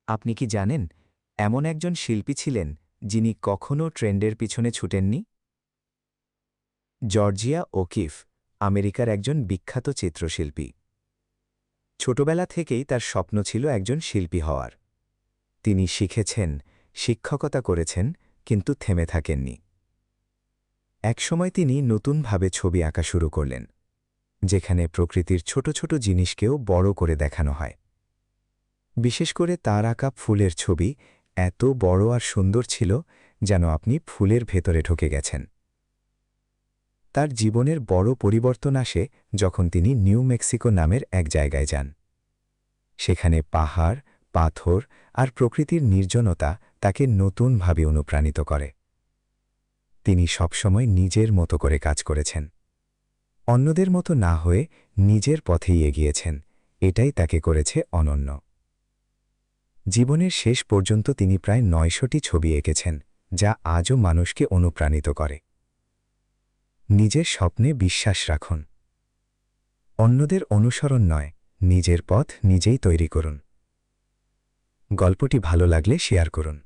আপনি কি জানেন, এমন একজন শিল্পী ছিলেন যিনি কখনও ট্রেন্ডের পিছনে ছুটেননি? জর্জিয়া ওকিফ আমেরিকার একজন বিখ্যাত চিত্রশিল্পী। ছোটবেলা থেকেই তার স্বপ্ন ছিল একজন শিল্পী হওয়ার। তিনি শিখেছেন, শিক্ষকতা করেছেন, কিন্তু থেমে থাকেননি। একসময় তিনি নতুনভাবে ছবি আঁকা শুরু করলেন, যেখানে প্রকৃতির ছোট ছোট জিনিসকেও বড় করে দেখানো হয়। বিশেষ করে তার আঁকা ফুলের ছবি এত বড় আর সুন্দর ছিল, যেন আপনি ফুলের ভেতরে ঢুকে গেছেন। তার জীবনের বড় পরিবর্তন আসে যখন তিনি নিউ মেক্সিকো নামের এক জায়গায় যান। সেখানে পাহাড়, পাথর আর প্রকৃতির নির্জনতা তাকে নতুনভাবে অনুপ্রাণিত করে। তিনি সবসময় নিজের মতো করে কাজ করেছেন, অন্যদের মতো না হয়ে নিজের পথেই এগিয়েছেন। এটাই তাকে করেছে অনন্য। জীবনের শেষ পর্যন্ত তিনি প্রায় ৯০০টি ছবি এঁকেছেন, যা আজও মানুষকে অনুপ্রাণিত করে। নিজের স্বপ্নে বিশ্বাস রাখুন। অন্যদের অনুসরণ নয়, নিজের পথ নিজেই তৈরি করুন। গল্পটি ভালো লাগলে শেয়ার করুন।